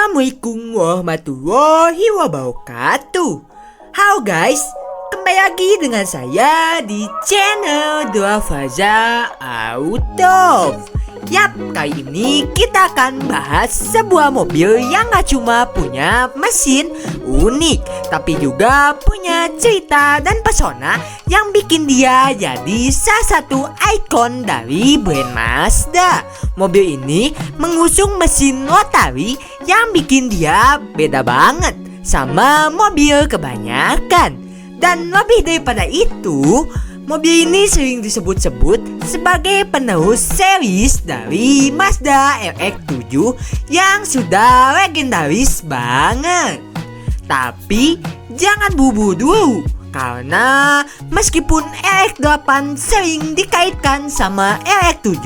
Assalamualaikum warahmatullahi wabarakatuh. Halo guys, kembali lagi dengan saya di channel Dua Faza Auto. Yap, kali ini kita akan bahas sebuah mobil yang gak cuma punya mesin unik, tapi juga punya cerita dan pesona yang bikin dia jadi salah satu ikon dari brand Mazda. Mobil ini mengusung mesin rotary yang bikin dia beda banget sama mobil kebanyakan. Dan lebih daripada itu, mobil ini sering disebut-sebut sebagai penerus series dari Mazda RX-7 yang sudah legendaris banget. Tapi jangan buru-buru dulu, karena meskipun RX-8 sering dikaitkan sama RX-7,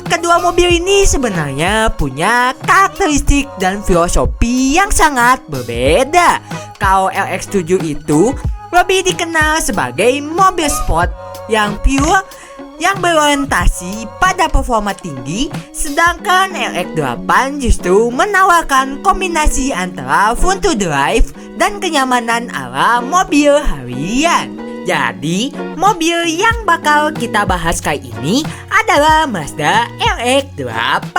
kedua mobil ini sebenarnya punya karakteristik dan filosofi yang sangat berbeda. Kalau RX-7 itu lebih dikenal sebagai mobil sport yang pure, yang berorientasi pada performa tinggi, sedangkan RX-8 justru menawarkan kombinasi antara fun to drive dan kenyamanan ala mobil harian. Jadi, mobil yang bakal kita bahas kali ini adalah Mazda RX-8.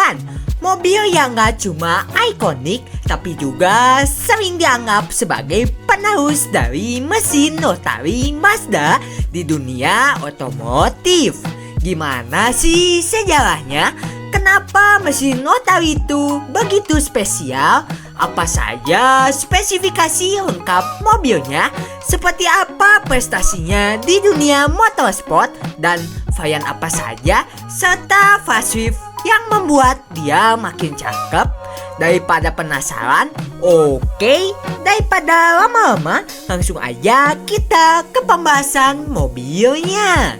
Mobil yang gak cuma ikonik, tapi juga sering dianggap sebagai penerus dari mesin rotary Mazda di dunia otomotif. Gimana sih sejarahnya? Kenapa mesin rotary itu begitu spesial? Apa saja spesifikasi lengkap mobilnya? Seperti apa prestasinya di dunia motorsport? Dan varian apa saja? Serta facelift yang membuat dia makin cakep? Daripada penasaran, oke, daripada lama-lama, langsung aja kita ke pembahasan mobilnya.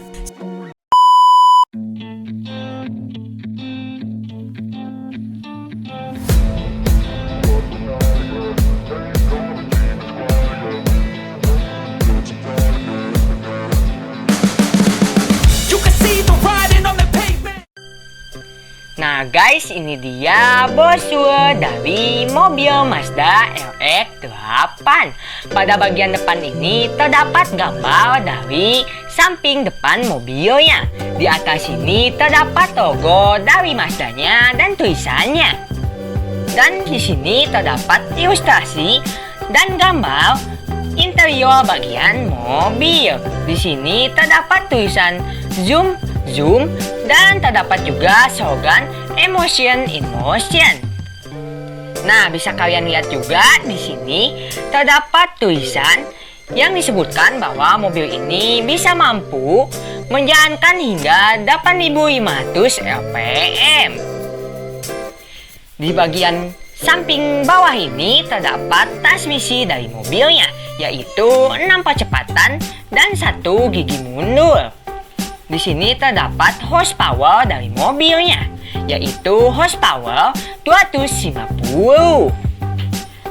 Nah guys, ini dia brosur dari mobil Mazda RX-8. Pada bagian depan ini terdapat gambar dari samping depan mobilnya. Di atas ini terdapat logo dari Mazdanya dan tulisannya. Dan di sini terdapat ilustrasi dan gambar interior bagian mobil. Di sini terdapat tulisan zoom, dan terdapat juga slogan Emotion in Motion. Nah, bisa kalian lihat juga di sini terdapat tulisan yang disebutkan bahwa mobil ini bisa mampu menjalankan hingga 8.500 rpm. Di bagian samping bawah ini terdapat transmisi dari mobilnya, yaitu 6 percepatan dan 1 gigi mundur. Di sini terdapat horsepower dari mobilnya, yaitu horsepower 250.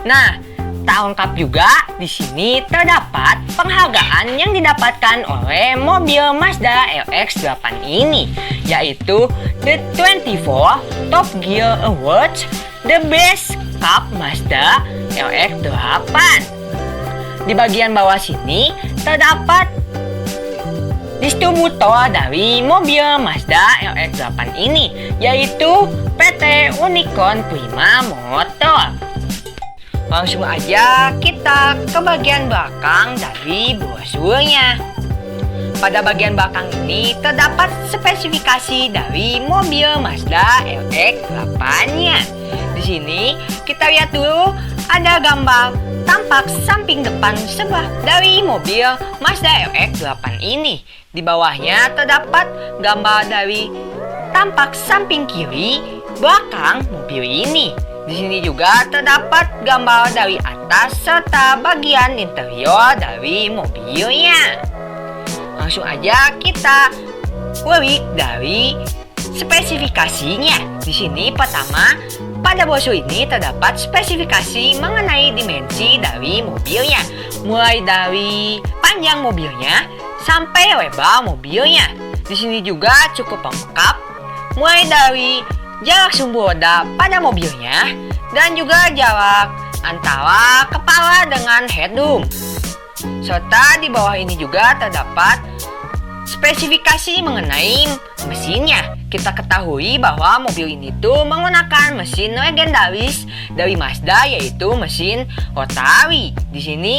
Nah, tak lengkap juga, di sini terdapat penghargaan yang didapatkan oleh mobil Mazda RX-8 ini, yaitu The 24 Top Gear Awards, The Best Cup Mazda RX-8. Di bagian bawah sini terdapat distributor dari mobil Mazda RX-8 ini, yaitu PT Unicorn Prima Motor. Langsung aja kita ke bagian belakang dari brosurnya. Pada bagian belakang ini terdapat spesifikasi dari mobil Mazda RX-8-nya. Di sini kita lihat dulu ada gambar tampak samping depan sebelah dari mobil Mazda RX-8 ini. Di bawahnya terdapat gambar dari tampak samping kiri belakang mobil ini. Di sini juga terdapat gambar dari atas serta bagian interior dari mobilnya. Langsung aja kita kulik dari spesifikasinya. Di sini pertama, pada brosur ini terdapat spesifikasi mengenai dimensi dari mobilnya, mulai dari panjang mobilnya sampai lebar mobilnya. Di sini juga cukup lengkap, mulai dari jarak sumbu roda pada mobilnya, dan juga jarak antara kepala dengan headroom. Serta di bawah ini juga terdapat spesifikasi mengenai mesinnya. Kita ketahui bahwa mobil ini tuh menggunakan mesin legendaris dari Mazda, yaitu mesin rotary. Di sini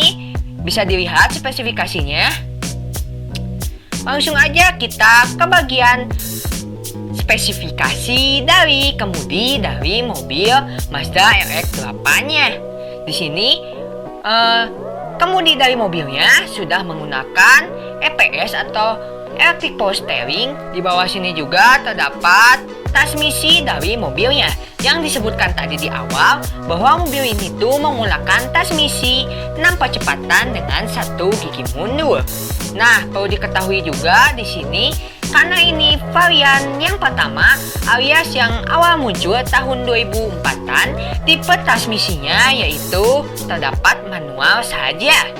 bisa dilihat spesifikasinya. Langsung aja kita ke bagian spesifikasi dari kemudi dari mobil Mazda RX-8-nya. Di sini kemudi dari mobilnya sudah menggunakan EPS atau Electric Power Steering. Di bawah sini juga terdapat transmisi dari mobilnya yang disebutkan tadi di awal bahwa mobil ini tuh menggunakan transmisi 6 percepatan dengan 1 gigi mundur. Nah, perlu diketahui juga di sini karena ini varian yang pertama alias yang awal muncul tahun 2004-an, tipe transmisinya yaitu terdapat manual saja.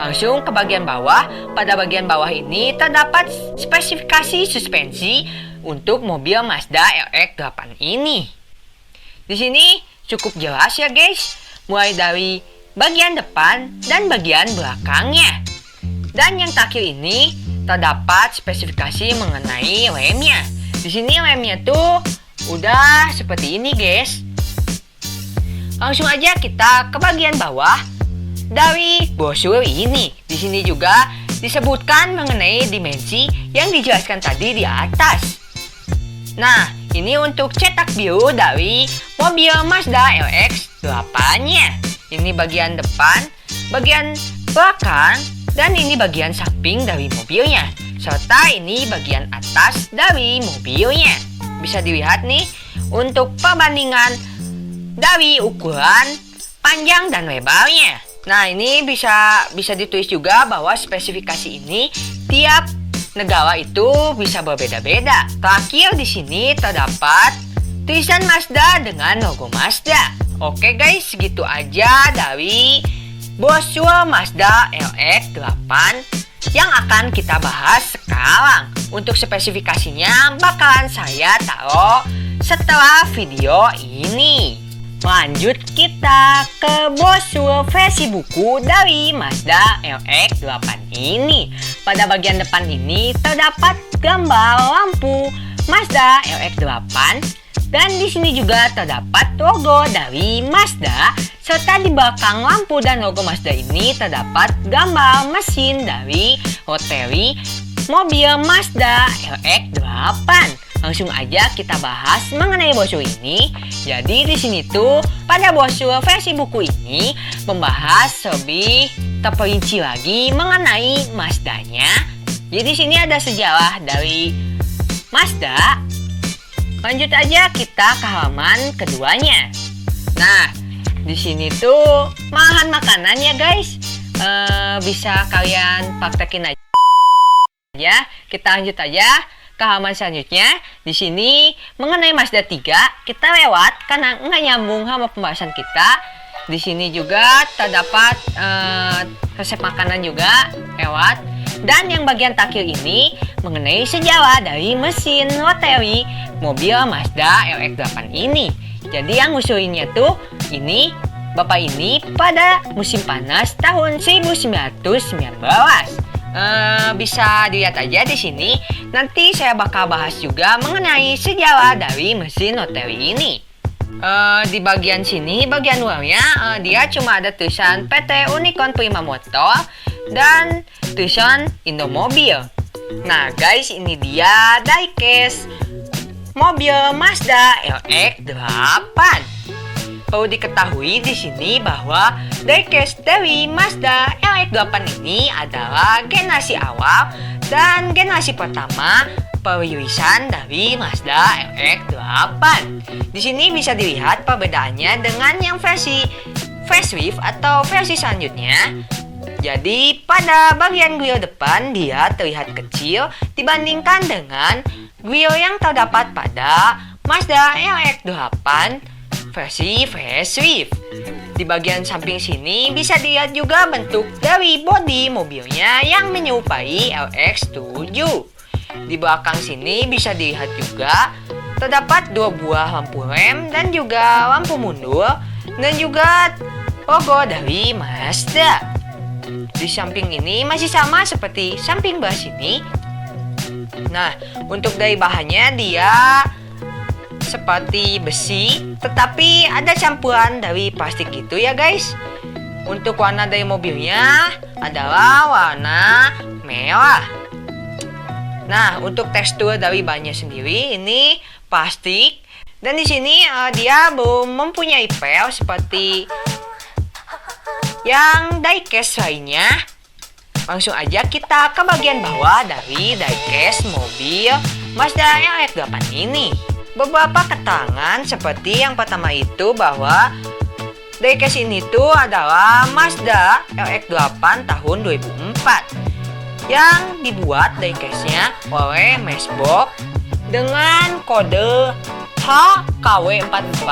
Langsung ke bagian bawah. Pada bagian bawah ini terdapat spesifikasi suspensi untuk mobil Mazda RX-8 ini. Di sini cukup jelas ya guys, mulai dari bagian depan dan bagian belakangnya. Dan yang terakhir ini terdapat spesifikasi mengenai remnya. Di sini remnya tuh udah seperti ini guys. Langsung aja kita ke bagian bawah dari brosur ini. Di sini juga disebutkan mengenai dimensi yang dijelaskan tadi di atas. Nah, ini untuk cetak biru dari mobil Mazda RX-8-nya. Ini bagian depan, bagian belakang, dan ini bagian samping dari mobilnya. Serta ini bagian atas dari mobilnya. Bisa dilihat nih untuk perbandingan dari ukuran panjang dan lebarnya. Nah, ini bisa ditulis juga bahwa spesifikasi ini tiap negara itu bisa berbeda-beda. Terakhir di sini terdapat tulisan Mazda dengan logo Mazda. Oke guys, segitu aja dari brosur Mazda RX-8 yang akan kita bahas sekarang. Untuk spesifikasinya bakalan saya taruh setelah video ini. Lanjut kita ke brosur versi buku dari Mazda RX-8 ini. Pada bagian depan ini terdapat gambar lampu Mazda RX-8 dan di sini juga terdapat logo dari Mazda, serta di belakang lampu dan logo Mazda ini terdapat gambar mesin dari rotary mobil Mazda RX-8. Langsung aja kita bahas mengenai brosur ini. Jadi di sini tuh pada brosur versi buku ini membahas lebih terperinci lagi mengenai Mazdanya. Jadi di sini ada sejarah dari Mazda. Lanjut aja kita ke halaman keduanya. Nah, di sini tuh bahan makanannya guys. Bisa kalian praktekin aja. Kita lanjut aja ke halaman selanjutnya. Di sini mengenai Mazda 3 kita lewat karena nggak nyambung sama pembahasan kita. Di sini juga terdapat resep makanan juga lewat. Dan yang bagian terakhir ini mengenai sejarah dari mesin rotary mobil Mazda RX-8 ini. Jadi yang ngusulinnya tuh ini bapak ini pada musim panas tahun 1919. Bisa dilihat aja di sini. Nanti saya bakal bahas juga mengenai sejarah dari mesin rotary ini. Di bagian sini, bagian luarnya, dia cuma ada tulisan PT Unicorn Prima Motor dan tulisan Indomobil. Nah guys, ini dia diecast mobil Mazda RX-8. Perlu diketahui di sini bahwa diecast dari Mazda RX-8 ini adalah generasi awal dan generasi pertama perilisan dari Mazda RX-8. Di sini bisa dilihat perbedaannya dengan yang versi facelift atau versi selanjutnya. Jadi pada bagian grill depan dia terlihat kecil dibandingkan dengan grill yang terdapat pada Mazda RX-8 versi facelift. Di bagian samping sini bisa dilihat juga bentuk dari bodi mobilnya yang menyerupai RX-7. Di belakang sini bisa dilihat juga terdapat 2 buah lampu rem dan juga lampu mundur dan juga logo dari Mazda. Di samping ini masih sama seperti samping bawah sini. Nah, untuk dari bahannya dia seperti besi, tetapi ada campuran dari plastik gitu ya guys. Untuk warna dari mobilnya adalah warna merah. Nah, untuk tekstur dari bannya sendiri ini plastik, dan di sini dia belum mempunyai pel seperti yang diecast lainnya. Langsung aja kita ke bagian bawah dari diecast mobil Mazda RX-8 ini. Beberapa keterangan seperti yang pertama itu bahwa diecast ini tuh adalah Mazda RX-8 tahun 2004 yang dibuat diecastnya oleh Matchbox dengan kode HKW44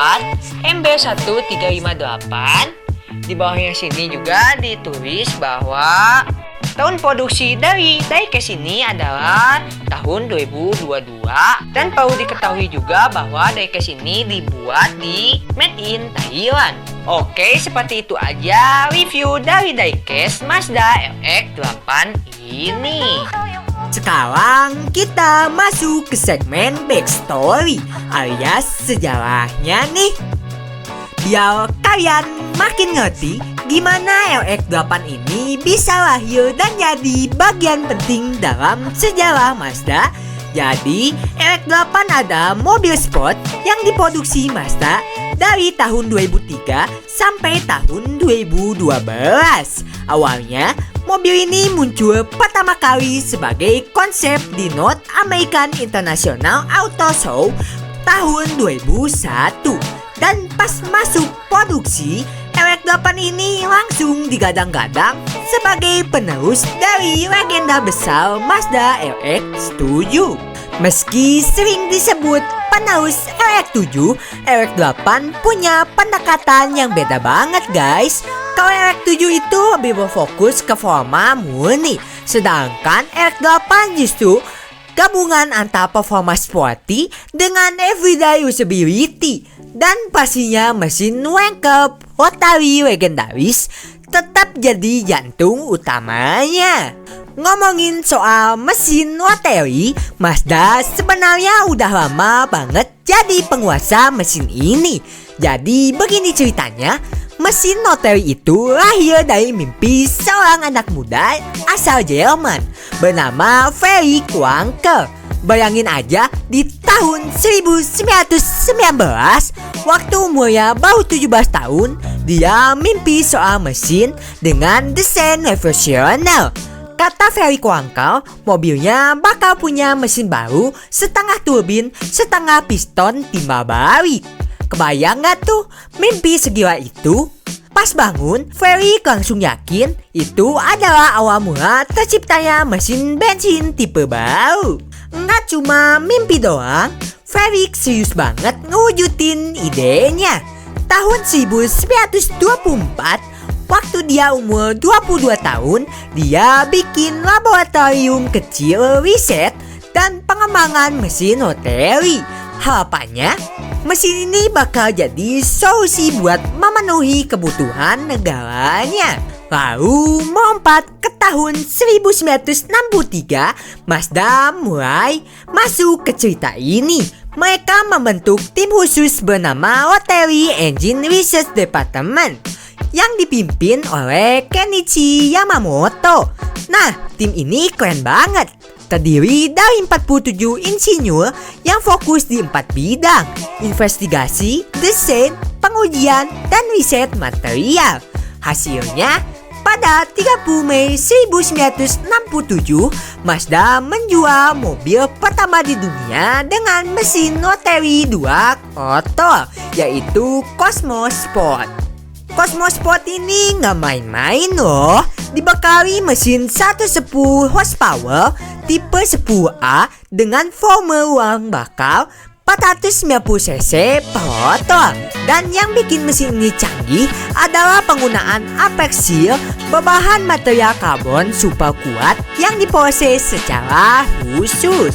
MB1358. Di bawahnya sini juga ditulis bahwa tahun produksi dari diecast ini adalah tahun 2022, dan perlu diketahui juga bahwa diecast ini dibuat di made in Thailand. Oke, seperti itu aja review dari diecast Mazda RX-8 ini. Sekarang kita masuk ke segmen backstory alias sejarahnya nih. Biar kalian makin ngerti gimana RX-8 ini bisa lahir dan jadi bagian penting dalam sejarah Mazda. Jadi RX-8 ada mobil sport yang diproduksi Mazda dari tahun 2003 sampai tahun 2012. Awalnya mobil ini muncul pertama kali sebagai konsep di North American International Auto Show tahun 2001. Dan pas masuk produksi, RX-8 ini langsung digadang-gadang sebagai penerus dari legenda besar Mazda RX-7. Meski sering disebut penerus RX-7, RX-8 punya pendekatan yang beda banget guys. Kalau RX-7 itu lebih berfokus ke forma murni, sedangkan RX-8 justru gabungan antara performa sporty dengan everyday usability. Dan pastinya mesin wankel rotary legendaris tetap jadi jantung utamanya. Ngomongin soal mesin rotary, Mazda sebenarnya udah lama banget jadi penguasa mesin ini. Jadi begini ceritanya, mesin rotary itu lahir dari mimpi seorang anak muda asal Jerman bernama Felix Wankel. Bayangin aja, di tahun 1919, waktu umurnya baru 17 tahun, dia mimpi soal mesin dengan desain revolusioner. Kata Felix Wankel, mobilnya bakal punya mesin baru, setengah turbin, setengah piston timbal balik. Kebayang gak tuh mimpi segila itu? Pas bangun, Felix langsung yakin itu adalah awal mula terciptanya mesin bensin tipe baru. Nggak cuma mimpi doang, Felix serius banget ngewujudin idenya. Tahun 1924, waktu dia umur 22 tahun, dia bikin laboratorium kecil riset dan pengembangan mesin rotary. Harapannya, mesin ini bakal jadi solusi buat memenuhi kebutuhan negaranya. Lalu melompat ke tahun 1963, Mazda mulai masuk ke cerita ini. Mereka membentuk tim khusus bernama Rotary Engine Research Department yang dipimpin oleh Kenichi Yamamoto. Nah, tim ini keren banget. Terdiri dari 47 insinyur yang fokus di 4 bidang: investigasi, desain, pengujian, dan riset material. Hasilnya, pada 30 Mei 1967, Mazda menjual mobil pertama di dunia dengan mesin rotary 2 kotor, yaitu Cosmos Sport. Cosmos Sport ini nggak main-main loh. Dibekali mesin 110 horsepower tipe 10A dengan volume ruang bakal 490 cc per rotor. Dan yang bikin mesin ini canggih adalah penggunaan Apex Seal berbahan material karbon super kuat yang diproses secara khusus.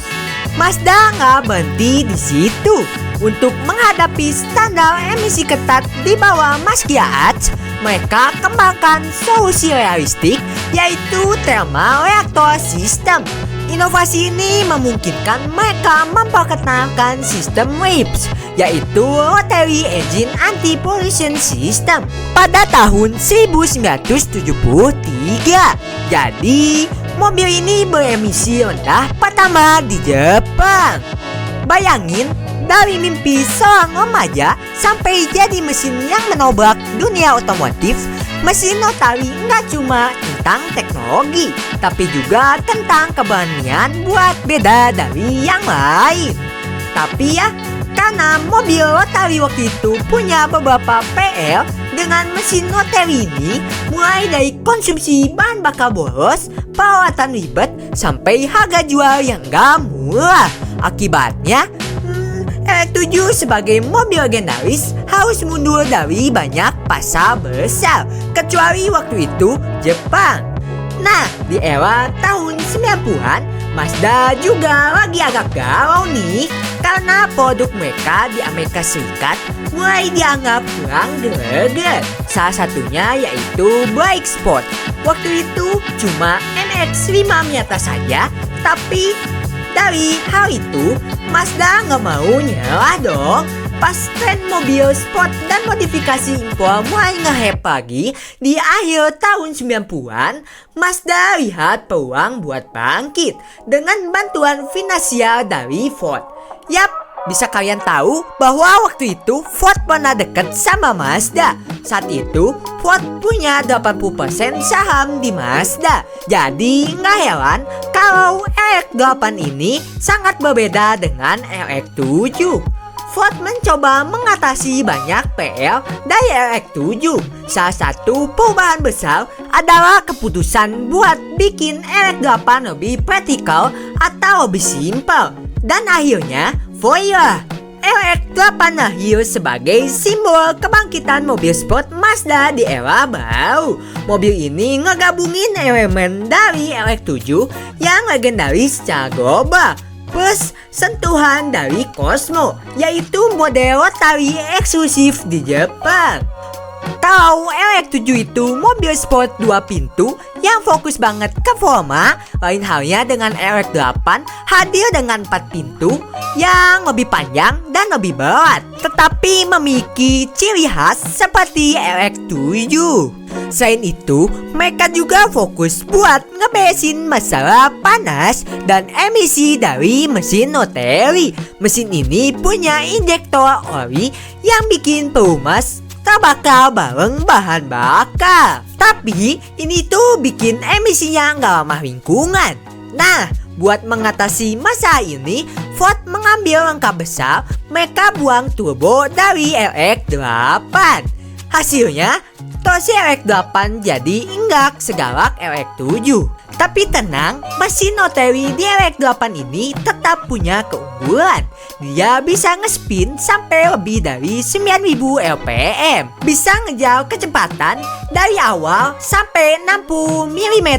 Mazda nggak berhenti di situ. Untuk menghadapi standar emisi ketat di bawah Mazda Arch, mereka kembangkan solusi realistik yaitu thermal reactor system. Inovasi ini memungkinkan mereka memperkenalkan sistem REPS, yaitu Rotary Engine Anti-Pollution System, pada tahun 1973. Jadi, mobil ini beremisi rendah pertama di Jepang. Bayangin, dari mimpi seorang remaja sampai jadi mesin yang menobrak dunia otomotif. Mesin Rotary nggak cuma tentang teknologi, tapi juga tentang keberanian buat beda dari yang lain. Tapi ya, karena mobil Rotary waktu itu punya beberapa PR dengan mesin Rotary ini, mulai dari konsumsi bahan bakar boros, perawatan ribet, sampai harga jual yang gak murah. Akibatnya, RX-7 sebagai mobil legendaris harus mundur dari banyak pasar besar, kecuali waktu itu Jepang. Nah, di era tahun 90-an, Mazda juga lagi agak galau nih, karena produk mereka di Amerika Serikat mulai dianggap kurang greget. Salah satunya yaitu Bike Sport. Waktu itu cuma MX-5 Miata saja, tapi dari hal itu, Mazda nggak mau nyerah dong. Pas tren mobil sport dan modifikasi impor mulai nge-hype lagi di akhir tahun 90-an, Mazda lihat peluang buat bangkit dengan bantuan finansial dari Ford. Yap, bisa kalian tahu bahwa waktu itu Ford pernah deket sama Mazda. Saat itu Ford punya 80% saham di Mazda. Jadi nggak heran kalau RX-8 ini sangat berbeda dengan RX-7. Ford mencoba mengatasi banyak PR dari RX-7. Salah satu perubahan besar adalah keputusan buat bikin RX-8 lebih praktikal atau lebih simpel. Dan akhirnya, voila, RX-8 lahir sebagai simbol kebangkitan mobil sport Mazda di era baru. Mobil ini ngegabungin elemen dari RX-7 yang legendaris secara global, plus sentuhan dari Cosmo, yaitu model Rotary eksklusif di Jepang. Kalau RX-7 itu mobil sport 2 pintu yang fokus banget ke forma, lain halnya dengan RX-8 hadir dengan 4 pintu yang lebih panjang dan lebih berat, tetapi memiliki ciri khas seperti RX-7. Selain itu, mereka juga fokus buat ngeberesin masalah panas dan emisi dari mesin Rotary. Mesin ini punya injektor oli yang bikin pelumas terbakar bareng bahan bakar. Tapi ini tuh bikin emisinya nggak ramah lingkungan. Nah, buat mengatasi masalah ini, Ford mengambil langkah besar. Mereka buang turbo dari RX-8. Hasilnya, torsi RX-8 jadi enggak segalak RX-7. Tapi tenang, mesin Rotary di RX-8 ini tetap punya keunggulan. Dia bisa ngespin sampai lebih dari 9000 rpm. Bisa ngejar kecepatan dari awal sampai 60 mm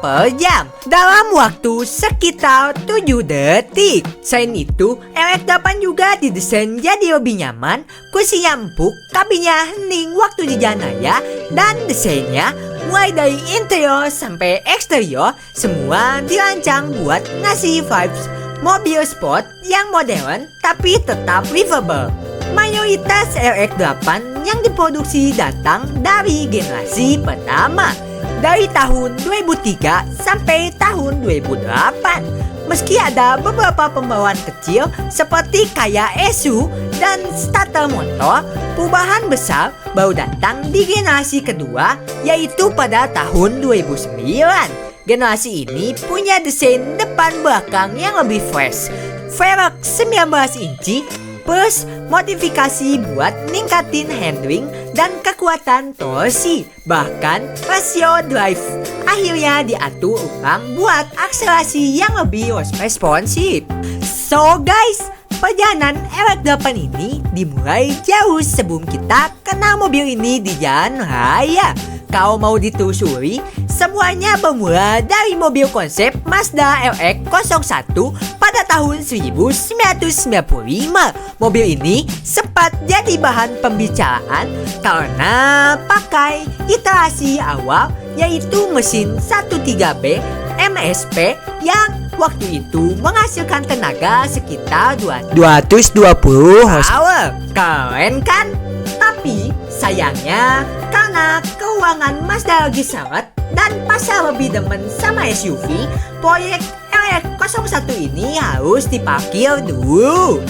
per jam dalam waktu sekitar 7 detik. Selain itu, RX-8 juga didesain jadi lebih nyaman, kursinya empuk, kabinnya hening waktu di jalan raya, dan desainnya mulai dari interior sampai eksterior semua dirancang buat ngasih vibes mobil sport yang modern tapi tetap livable. Mayoritas RX-8 yang diproduksi datang dari generasi pertama, dari tahun 2003 sampai tahun 2008. Meski ada beberapa pembawaan kecil seperti kayak ESU dan starter motor, perubahan besar baru datang di generasi kedua, yaitu pada tahun 2009. Generasi ini punya desain depan belakang yang lebih fresh, velg 19 inci, plus modifikasi buat ningkatin handling dan kekuatan torsi. Bahkan rasio drive akhirnya diatur ulang buat akselerasi yang lebih responsif. So guys, perjalanan RX-8 ini dimulai jauh sebelum kita kenal mobil ini di jalan raya. Kalau mau ditelusuri, semuanya bermula dari mobil konsep Mazda RX-01 pada pada tahun 1995. Mobil ini sempat jadi bahan pembicaraan karena pakai iterasi awal yaitu mesin 13B MSP yang waktu itu menghasilkan tenaga sekitar 220 horsepower. Keren kan? Tapi sayangnya karena keuangan Mazda lagi seret dan pasar lebih demen sama SUV, proyek RX01 ini harus diparkir dulu.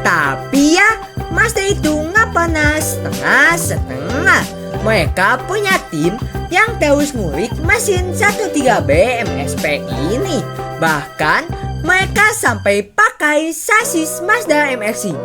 Tapi ya, Mazda itu nggak pernah setengah-setengah. Mereka punya tim yang terus ngulik mesin 13B MSP ini. Bahkan mereka sampai pakai sasis Mazda MX-5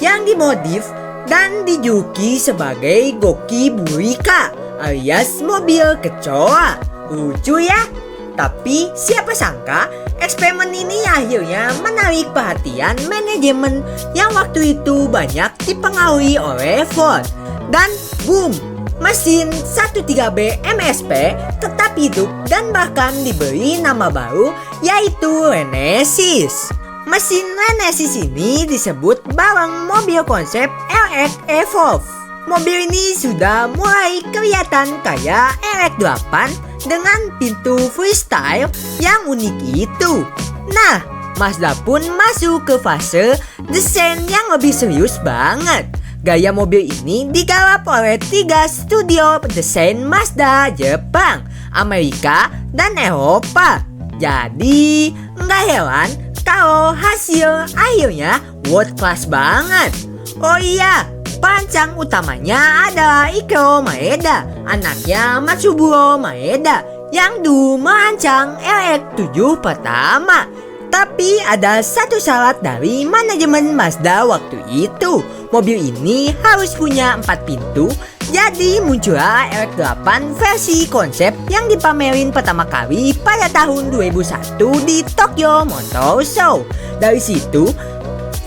yang dimodif dan dijuluki sebagai Goki Burika alias mobil kecoa. Lucu ya? Tapi siapa sangka eksperimen ini akhirnya menarik perhatian manajemen yang waktu itu banyak dipengaruhi oleh Ford. Dan boom, mesin 13B MSP tetap hidup dan bahkan diberi nama baru yaitu Renesis. Mesin Renesis ini disebut bareng mobil konsep RX Evolve. Mobil ini sudah mulai kelihatan kayak RX-8 dengan pintu freestyle yang unik itu. Nah, Mazda pun masuk ke fase desain yang lebih serius banget. Gaya mobil ini digarap oleh 3 studio desain Mazda Jepang, Amerika, dan Eropa. Jadi, nggak heran kalau hasil akhirnya world class banget. Oh iya, perancang utamanya adalah Ikeo Maeda, anaknya Matsuburo Maeda yang dulu merancang RX-7 pertama. Tapi ada satu syarat dari manajemen Mazda waktu itu. Mobil ini harus punya 4 pintu. Jadi muncullah RX-8 versi konsep yang dipamerin pertama kali pada tahun 2001 di Tokyo Motor Show. Dari situ,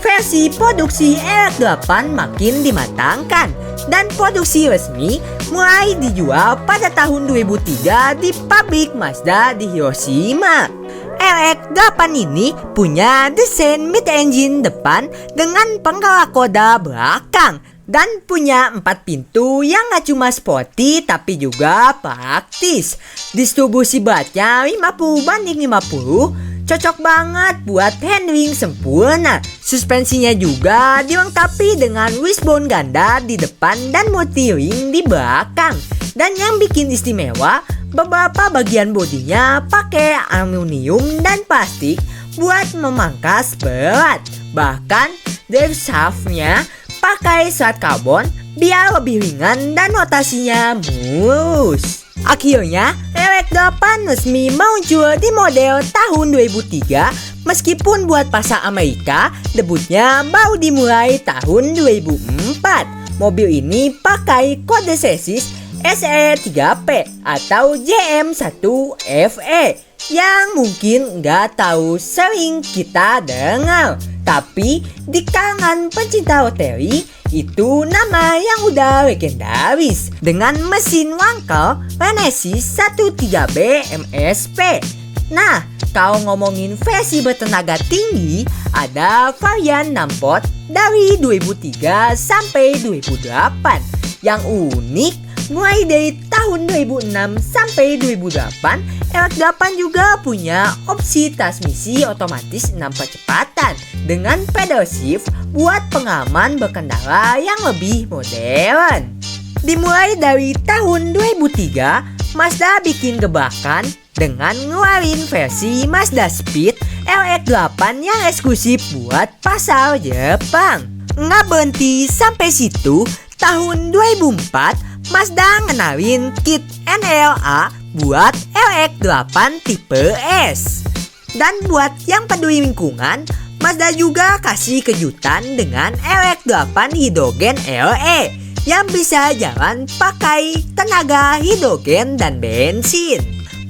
versi produksi RX-8 makin dimatangkan dan produksi resmi mulai dijual pada tahun 2003 di pabrik Mazda di Hiroshima. RX-8 ini punya desain mid-engine depan dengan penggerak roda belakang dan punya 4 pintu yang gak cuma sporty tapi juga praktis. Distribusi beratnya 50/50, cocok banget buat handling sempurna. Suspensinya juga dilengkapi dengan wishbone ganda di depan dan multi-ring di belakang. Dan yang bikin istimewa, beberapa bagian bodinya pakai aluminium dan plastik buat memangkas berat. Bahkan drive shaftnya pakai serat karbon biar lebih ringan dan rotasinya mulus. Akhirnya, RX-8 resmi muncul di model tahun 2003 meskipun buat pasar Amerika, debutnya baru dimulai tahun 2004. Mobil ini pakai kode chassis SE3P atau JM1FE yang mungkin nggak tahu sering kita dengar. Tapi di kalangan pencinta oteri itu nama yang udah legendaris dengan mesin wangkel Renesis 13B MSP. Nah, kalau ngomongin versi bertenaga tinggi, ada varian 6 pot dari 2003 sampai 2008. Yang unik, mulai dari tahun 2006 sampai 2008, RX-8 juga punya opsi transmisi otomatis 6 percepatan dengan pedal shift buat pengalaman berkendara yang lebih modern. Dimulai dari tahun 2003, Mazda bikin gebrakan dengan ngeluarin versi Mazda Speed RX-8 yang eksklusif buat pasar Jepang. Nggak berhenti sampai situ, tahun 2004 Mazda ngenalin kit NLA buat RX-8 tipe S. Dan buat yang peduli lingkungan, Mazda juga kasih kejutan dengan RX-8 hidrogen LE yang bisa jalan pakai tenaga hidrogen dan bensin.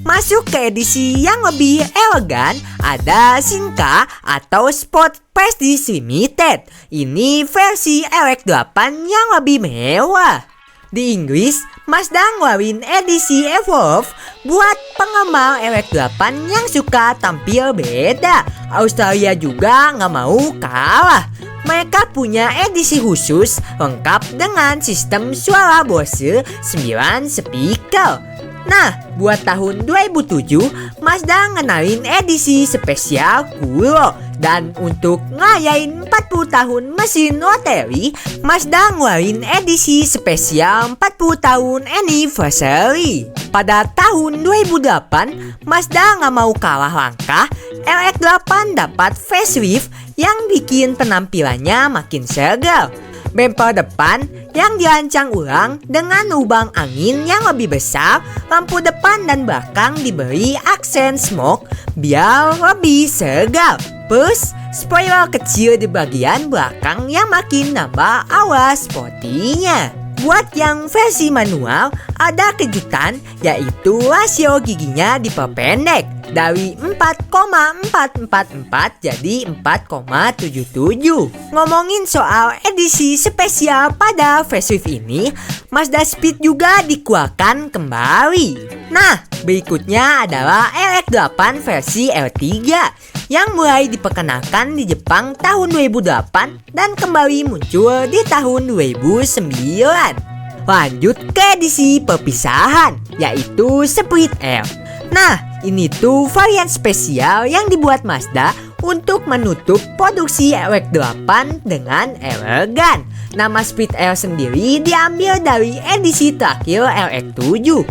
Masuk ke edisi yang lebih elegan, ada Shinka atau Sport Prestige Limited. Ini versi RX-8 yang lebih mewah. Di Inggris, Mazda ngeluarin edisi Evolve buat penggemar RX-8 yang suka tampil beda. Australia juga nggak mau kalah. Mereka punya edisi khusus lengkap dengan sistem suara Bose 9 speaker. Nah, buat tahun 2007, Mazda ngenalin edisi spesial Kuro. Dan untuk ngerayain 40 tahun mesin Oteri, Mazda ngeluarin edisi spesial 40 tahun anniversary. Pada tahun 2008, Mazda nggak mau kalah langkah, RX-8 dapat facelift yang bikin penampilannya makin segar. Bumper depan yang dirancang ulang dengan lubang angin yang lebih besar, lampu depan dan belakang diberi aksen smoke biar lebih segar. Plus, spoiler kecil di bagian belakang yang makin nambah aura sportinya. Buat yang versi manual, ada kejutan yaitu rasio giginya diperpendek dari 4,444 jadi 4,77. Ngomongin soal edisi spesial pada facelift ini, Mazda Speed juga dikeluarkan kembali. Nah, berikutnya adalah RX-8 versi L3 yang mulai diperkenalkan di Jepang tahun 2008 dan kembali muncul di tahun 2009. Lanjut ke edisi perpisahan, yaitu Speed L. Nah, ini tuh varian spesial yang dibuat Mazda untuk menutup produksi RX-8 dengan elegan. Nama Speed L sendiri diambil dari edisi terakhir RX-7.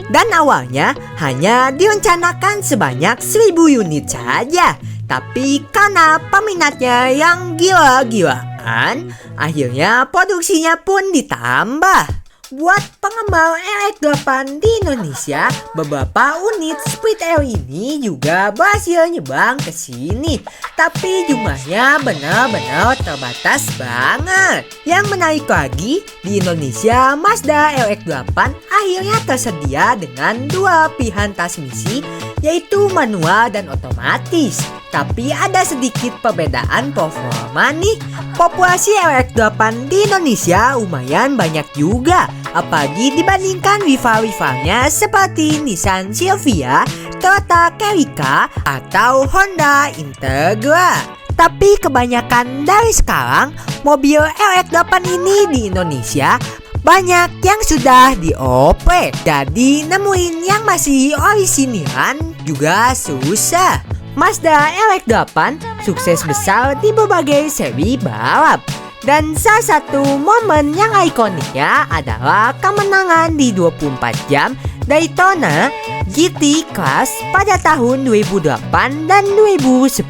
Dan awalnya hanya direncanakan sebanyak 1000 unit saja. Tapi karena peminatnya yang gila-gilaan, akhirnya produksinya pun ditambah. Buat penggemar RX-8 di Indonesia, beberapa unit Speed L ini juga berhasil nyebrang ke sini. Tapi jumlahnya benar-benar terbatas banget. Yang menarik lagi, di Indonesia Mazda RX-8 akhirnya tersedia dengan dua pilihan transmisi, yaitu manual dan otomatis. Tapi ada sedikit perbedaan performa nih. Populasi RX-8 di Indonesia lumayan banyak juga, apalagi dibandingkan rival-rivalnya seperti Nissan Silvia, Toyota Celica, atau Honda Integra. Tapi kebanyakan dari sekarang, mobil RX-8 ini di Indonesia banyak yang sudah dioprek. Jadi nemuin yang masih orisinilan juga susah. Mazda RX-8 sukses besar di berbagai seri balap. Dan salah satu momen yang ikoniknya adalah kemenangan di 24 jam Daytona GT Class pada tahun 2008 dan 2010.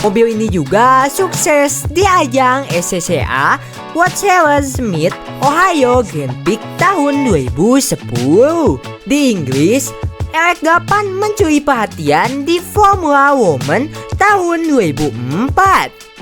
Mobil ini juga sukses di ajang SCCA World Series Mid Ohio Grand Prix tahun 2010. Di Inggris, RX-8 mencuri perhatian di Formula Women tahun 2004.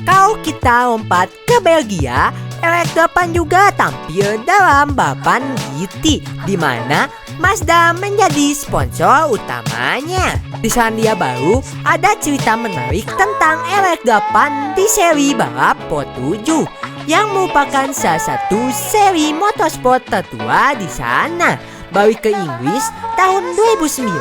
Kalau kita lompat ke Belgia, RX-8 juga tampil dalam balapan GT, di mana Mazda menjadi sponsor utamanya. Di Selandia Baru, ada cerita menarik tentang RX-8 di seri balap Pro7, yang merupakan salah satu seri motorsport tertua di sana. Balik ke Inggris, tahun 2009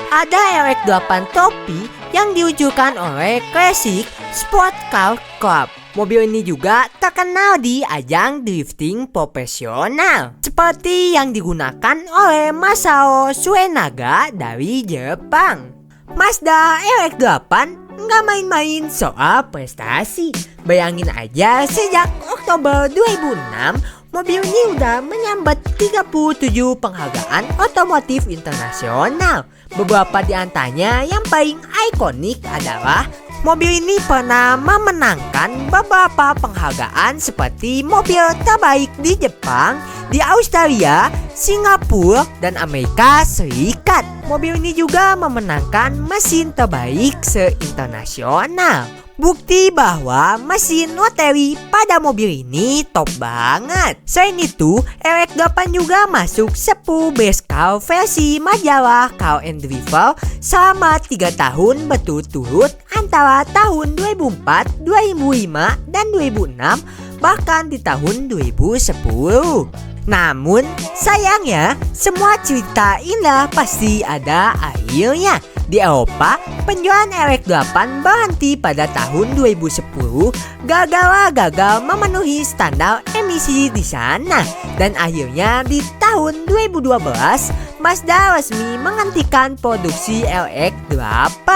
ada RX-8 Trophy yang diluncurkan oleh Classic Sport Car Club. Mobil ini juga terkenal di ajang drifting profesional, seperti yang digunakan oleh Masao Suenaga dari Jepang. Mazda RX-8 nggak main-main soal prestasi. Bayangin aja, sejak Oktober 2006, mobil ini udah menyambat 37 penghargaan otomotif internasional. Beberapa di antaranya yang paling ikonik adalah mobil ini pernah memenangkan beberapa penghargaan seperti mobil terbaik di Jepang, di Australia, Singapura, dan Amerika Serikat. Mobil ini juga memenangkan mesin terbaik se-internasional. Bukti bahwa mesin Oteri pada mobil ini top banget. Selain itu, RX-8 juga masuk 10 best car versi majalah Car and Driver selama 3 tahun berturut-turut antara tahun 2004, 2005, dan 2006, bahkan di tahun 2010. Namun, sayangnya, semua cerita indah pasti ada akhirnya. Di Eropa, penjualan RX-8 berhenti pada tahun 2010 gagal memenuhi standar emisi di sana. Dan akhirnya di tahun 2012, Mazda resmi menghentikan produksi RX-8.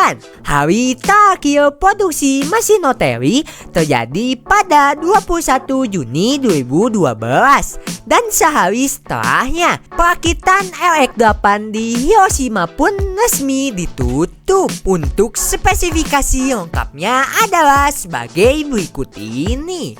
Hari terakhir produksi mesin oteri terjadi pada 21 Juni 2012. Dan sehari setelahnya, perakitan RX-8 di Hiroshima pun resmi ditutup. Untuk spesifikasi lengkapnya adalah sebagai berikut ini.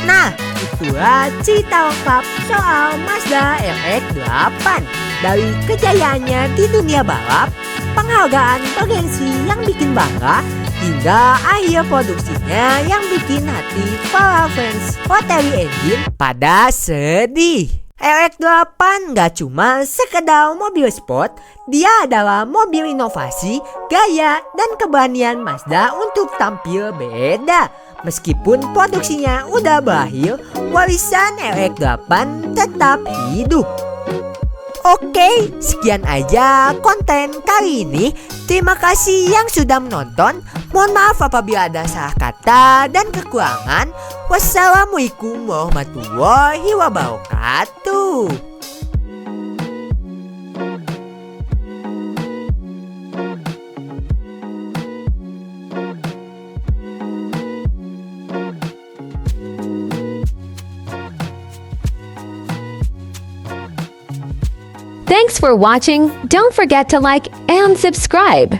Nah, itulah cerita lengkap soal Mazda RX-8. Dari kejayaannya di dunia balap, penghargaan bergengsi yang bikin bangga, hingga akhir produksinya yang bikin hati para fans Oteri Engine pada sedih. RX-8 gak cuma sekedar mobil sport, dia adalah mobil inovasi, gaya, dan keberanian Mazda untuk tampil beda. Meskipun produksinya udah berakhir, warisan RX-8 tetap hidup. Oke, sekian aja konten kali ini. Terima kasih yang sudah menonton. Mohon maaf apabila ada salah kata dan kekurangan. Wassalamualaikum warahmatullahi wabarakatuh. Thanks for watching. Don't forget to like and subscribe.